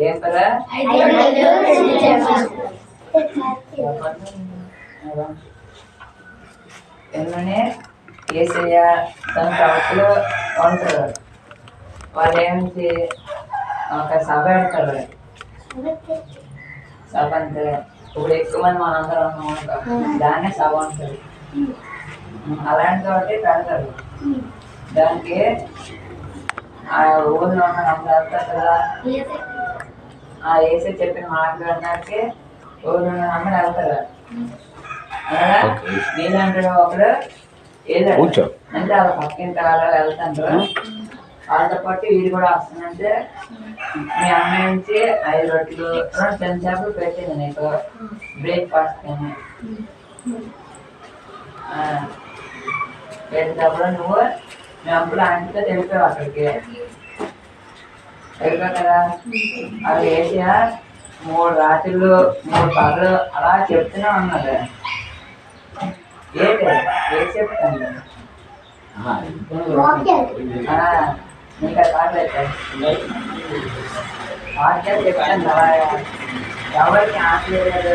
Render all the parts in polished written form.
ఏం కదా ఎన్ననే ఏసయ్య తన ప్రవక్తలు ఉంటారు. వాళ్ళు ఏమిటి ఒక సభ పెడతారు. సభ అంటే ఇప్పుడు ఎక్కువ మంది మనందరం ఉన్నాం, దాన్నే సభ ఉంటుంది. అలాంటి తోటి పెడతారు. దానికి ఆ ఊళ్ళో ఉన్న అందరూ వెళ్తారు కదా, ఆ ఏసీ చెప్పిన మాట్లాడడానికి ఊళ్ళో ఉన్న అందరూ వెళ్తారు. నీళ్ళంటే ఒకడు ఏదో అంటే వాళ్ళ పక్కింటి వాళ్ళు వెళ్తాంటారు. వాళ్ళతో పాటు వీడు కూడా వస్తుందంటే మీ అమ్మాయి నుంచి 5 రొట్టెలు 2 చెంచాలు పెట్టింది నీకు బ్రేక్ఫాస్ట్ అని. పెట్టేటప్పుడు నువ్వు మీ అప్పుడు ఆంటీతో తెలిపావు అక్కడికి తెలిపావు కదా. అవి వేసా 3 రాత్రులు 3 పగలు అలా చెప్తూనే ఉన్నది. ఏంటి ఏం చెప్తాను నీకు అది పాటలు చెప్తాను కదా. ఎవరికి ఆశలేదు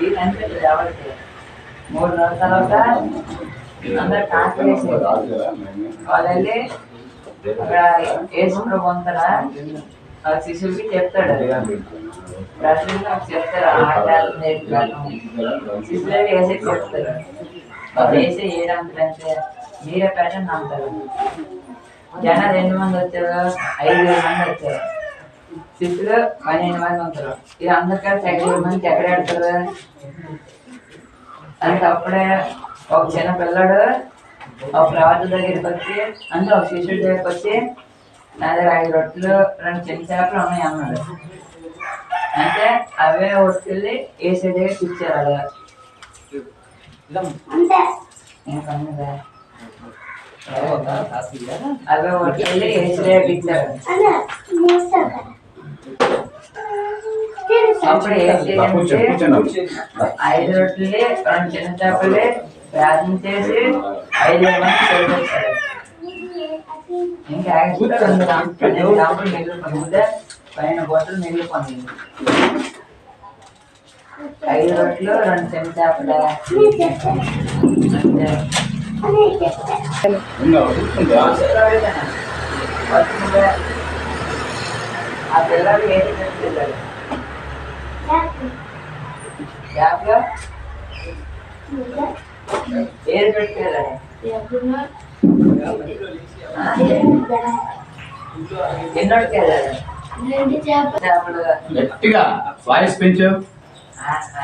ఇది అనిపిస్తుంది. ఎవరికి 3 రోజుల తర్వాత అందరు కాకి వేసేది. వాళ్ళు వెళ్ళి అక్కడ వేసుకుని పొందుతారా శిశువుకి చెప్తాడు. ప్రశ్నలు చెప్తారు ఆటలు శిశువులకి వేసే చెప్తారు. వేసే ఏడంటే మీరే పెట్టండి నమ్ముతారు. జనాలు ఎన్ని మంది వచ్చారు? 5,000 మంది వచ్చారు. శిశువులు 12 మంది ఉంటారు. ఇది అందరికీ 5,000 మందికి ఎక్కడ పెడతారు? అంటే అప్పుడే ఒక చిన్న పిల్లడు ఒక ప్రవక్త దగ్గరికి వచ్చి అంటే ఒక శిష్యుడి దగ్గరికి వచ్చి నా దగ్గర 5 రొట్టెలు 2 చెంచాలు ఉన్నాయి అన్నాడు. అంటే అవే వచ్చి ఏసీ దగ్గరికి ఇచ్చారు. అలాగా అవే వచ్చి ఏసీ దగ్గరికి ఇచ్చారు. అప్పుడు ఏసీ 5 రొట్టెలు 2 చిన్న చేపలు ప్రార్థన చేసి 5,000 మంది చదివించారు. ఇంకా 2 చేపలు మిగిలిపోయింది. పైన బొట్టలు మిగిలిపోయింది. 5 రొట్టెలు 2 చిన్న చేపలు ఆ పిల్లలు ఏది పిల్లలు ఏది పెట్టారు? గట్టిగా వాయిస్ పెంచు.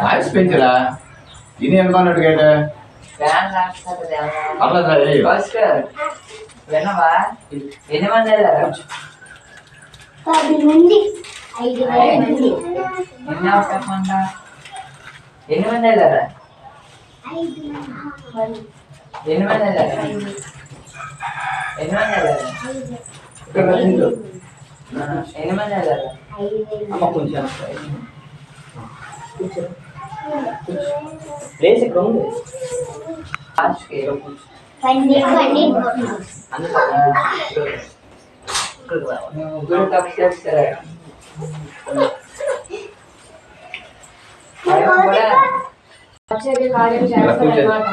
వాయిస్ పెంచురా. ఇది అనుకున్నట్టు వినవా? ఎన్ని మంది వెళ్ళారు? 10 మంది. 5 మంది. ఎన్ని మంది వెళ్ళారా? 8 మంది వెళ్ళారా? 8 మంది వెళ్ళారా? 8 మంది వెళ్ళారా? ప్లేస్ ఇక్కడ ఉంది. కార్యం చేస్తాడన్నమాట.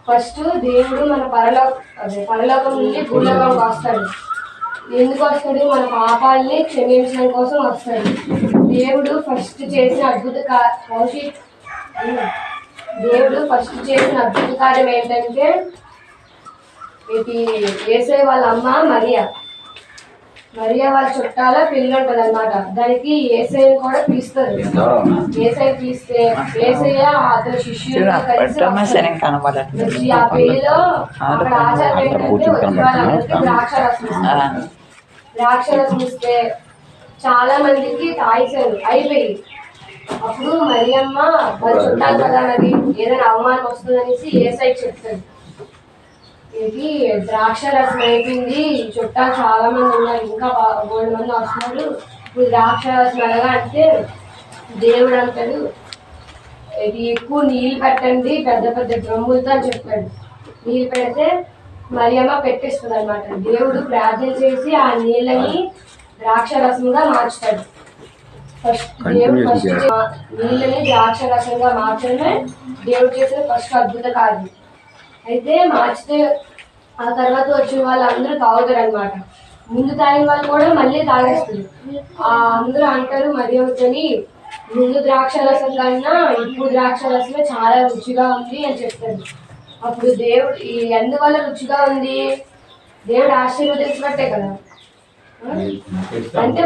ఫస్ట్ దేవుడు మన పరలోకం నుండి భూలోకంకి వస్తాడు. ఎందుకు వస్తాడు? మన పాపాలని క్షమించడం కోసం వస్తాడు. దేవుడు ఫస్ట్ చేసిన అద్భుత కార్యం ఏంటంటే యేసయ్య వాళ్ళ అమ్మ మరియా వాళ్ళ చుట్టాల పెళ్ళి ఉంటుంది అనమాట. దానికి యేసయ్యని కూడా పిలుస్తారు. యేసయ్య పిలిస్తే యేసయ్య అతని శిష్యులు కలిసి ఆ పెళ్లిలో అక్కడ ఆచారం ఏంటంటే ద్రాక్షరసం ఇస్తే చాలా మందికి తాయిసారు అయిపోయి. అప్పుడు మరియమ్మ వాళ్ళు చుట్టాలు కదా అన్నది ఏదైనా అవమానం వస్తుందనేసి యేసయ్య చెప్తాడు. ఇది ద్రాక్ష రసం అయిపోయింది, చుట్టాలు చాలా మంది ఉన్నారు, ఇంకా 3 మంది వస్తున్నారు, ఇప్పుడు ద్రాక్ష రసం ఎలాగా అంటే దేవుడు అంటాడు ఇది ఎక్కువ నీళ్ళు పెట్టండి పెద్ద పెద్ద డ్రమ్ములతో అని చెప్పాడు. నీళ్ళు పెడితే మరియమ్మ పెట్టేస్తుంది అనమాట. దేవుడు ప్రార్థన చేసి ఆ నీళ్ళని ద్రాక్ష రసంగా మార్చుతాడు. దేవుడు ఫస్ట్ నీళ్ళని ద్రాక్ష రసంగా మార్చడమే దేవుడు చేసిన ఫస్ట్ అద్భుత కార్యం. అయితే మార్చితే ఆ తర్వాత వచ్చిన వాళ్ళందరూ తాగుతారు అనమాట. ముందు తాగిన వాళ్ళు కూడా మళ్ళీ తాగేస్తారు. అందరూ అంటారు మరియమ్మతోని, ముందు ద్రాక్ష రసం కన్నా ఇప్పుడు ద్రాక్ష రసమే చాలా రుచిగా ఉంది అని చెప్తారు. అప్పుడు దేవుడు ఎందువల్ల రుచిగా ఉంది, దేవుడు ఆశీర్వదించినట్టే కదా. అంటే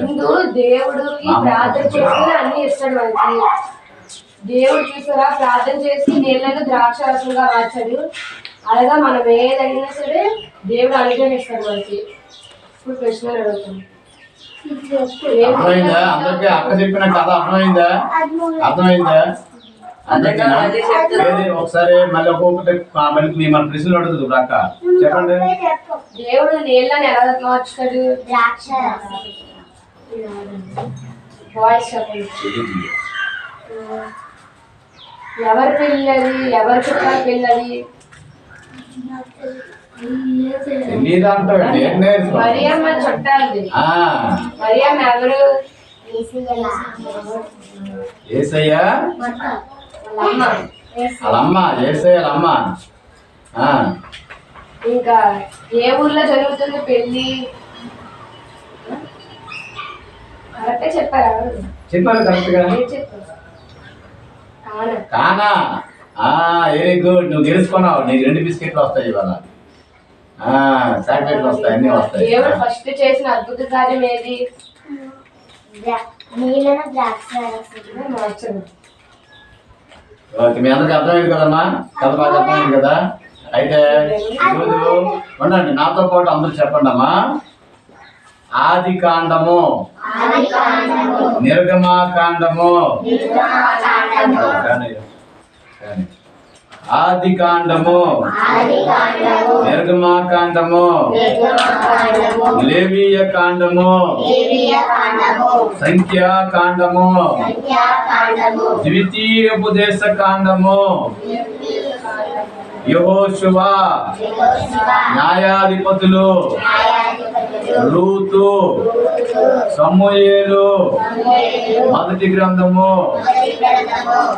ముందు దేవుడికి ప్రార్థన చేసుకుని అన్ని ఇస్తాడు మనకి. దేవుడు చూసారా ప్రార్థన చేసి నీళ్ళను ద్రాక్ష రసంగా మార్చాడు. అలాగా మనం ఏదైనా సరే దేవుడు అనుగ్రహిస్తాడు మనకి. ఇప్పుడు ప్రశ్నలు అడుగుతాం. అర్థమైందా? అందరికీ అక్క చెప్పిన కథ అర్థమైందా? అర్థమైందా? ఒకసారి మళ్ళీ ఒక్కొక్కటి మళ్ళీ మన ప్రశ్నలు అడుగుతుంది అక్క, చెప్పండి. దేవుడు నీళ్ళని ఎలా మార్చుతాడు? వాయిస్ చెప్పండి. ఎవరి పిల్లది, ఎవరి చుట్టాల పిల్లది? మరియమ్మ చుట్టాలది. మరియమ్మ ఎవరు? యేసయ్య వాళ్ళమ్మ. యేసయ్య వాళ్ళమ్మ. ఇంకా ఏ ఊర్లో జరుగుతుంది పెళ్లి? కరెక్టే చెప్పారా? చెప్పారు కరెక్ట్ గా. కానా. వెరీ గుడ్, నువ్వు గెలుచుకున్నావు. నీకు 2 బిస్కెట్లు వస్తాయి ఇవాళ. చాక్లెట్లు వస్తాయి, అన్ని వస్తాయి. దేవుడు ఫస్ట్ చేసిన అద్భుత కార్యం ఏది? ఓకే, మీ అందరికి అర్థమైంది కదమ్మా? కథ బాగా అర్థమైంది కదా? అయితే ఈరోజు ఉండండి, నాతో పాటు అందరూ చెప్పండి అమ్మా. ఆది కాండము, నిర్గమాకాండము, ఆది కాండము, నిర్గమాకాండము, లేవీయ కాండము, సంఖ్యాకాండము, ద్వితీయోపదేశ కాండము, యెహోషువ, న్యాయాధిపతులు, రూతు, సమూయేలు, మొదటి గ్రంథము,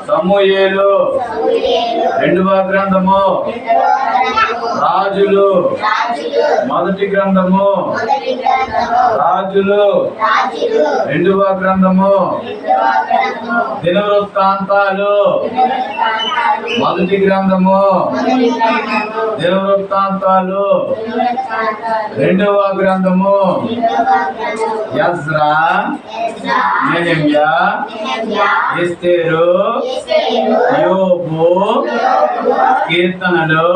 సమూయేలు, రెండవ గ్రంథము, రాజులు, మొదటి గ్రంథము, రాజులు, రెండవ గ్రంథము, దినవృత్తాంతాలు, మొదటి గ్రంథము, దినవృత్తాంతాలు, రెండవ గ్రంథము, యెజ్రా, నెహెమ్యా, ఎస్తేరు, యోబు, కీర్తనలు,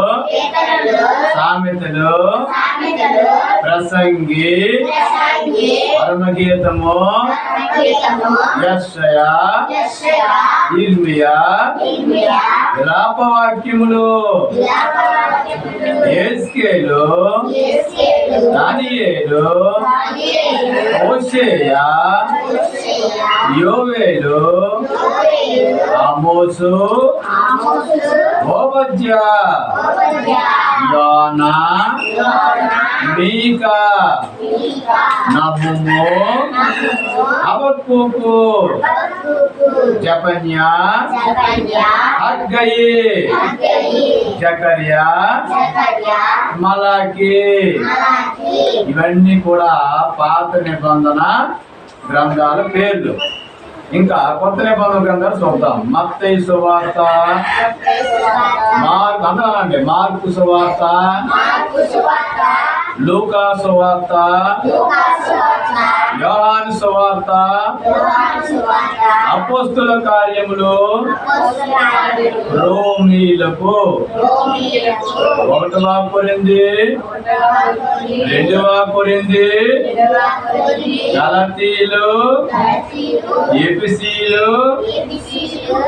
సామెతలు, ప్రసంగి, పరమగీతము, యెషయా, ఇర్మియా, విలాపవాక్యములు, యేస్కేలు, దానియేలు, హోషేయ, యోవేలు, ఆమోసు, ఓబద్యా, యోనా, మీకా, నహుము, హబక్కూకు, జెఫన్యా, హగ్గయి, జకర్యా, మలాకి. ఇవన్నీ కూడా పాత నిబంధన గ్రంథాల పేర్లు. ఇంకా కొత్త నిబంధన గ్రంథాలు చూద్దాం. మత్తయి సువార్త, మార్కు సువార్త, లూకా సువార్త, యోహాను సువార్త, అపోస్తుల కార్యములు, రోమీయులకు 1వ కొరింథీ, 2వ కొరింథీ, గలతీయులు, ఎఫెసీయులు,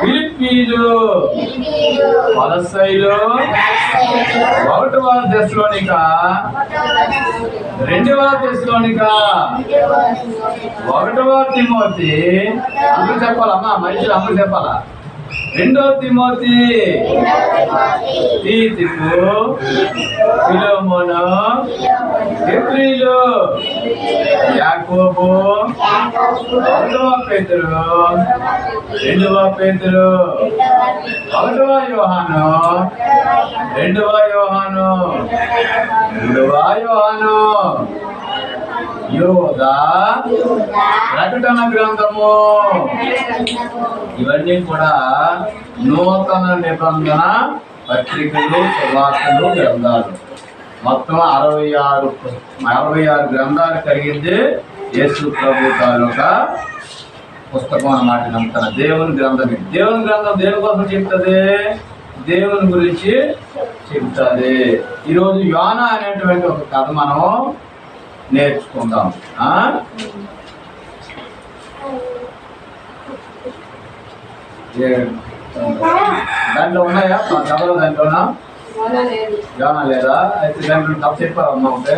ఫిలిప్పీయులు, కొలస్సీయులు, 1వ తెస్సలోనిక, 2వ తెస్సలోనిక, 1వ తిమోతి. అందరూ చెప్పాలమ్మా, మనుషులు అందరూ చెప్పాలా? రెండో తిమోతి, తీతుకు, ఫిలోమోను, ఎప్రిలు, యాకోబు, ఒకటవ పేతురు, రెండవ పేతురు, ఒకటవ యోహాను, రెండవ యోహాను, మూడవ యోహాను, యోధా, ప్రకటన గ్రంథము. ఇవన్నీ కూడా నూతన నిబంధన పత్రికలు, సువార్తలు, గ్రంథాలు. మొత్తం 66 గ్రంథాలు కలిగింది యేసు ప్రభు తాలూకా పుస్తకం అన్నమాట. నమ్ముతాన దేవుని గ్రంథం. దేవుని గ్రంథం దేని కోసం చెప్తుంది? దేవుని గురించి చెప్తుంది. ఈరోజు యోనా అనేటువంటి ఒక కథ మనం నేర్చుకుందాం. దాంట్లో ఉన్నాయా కథలు? దాంట్లోనా? యోనా లేదా? అయితే దాంట్లో తప్పు చెప్పావమ్మా. ఉంటే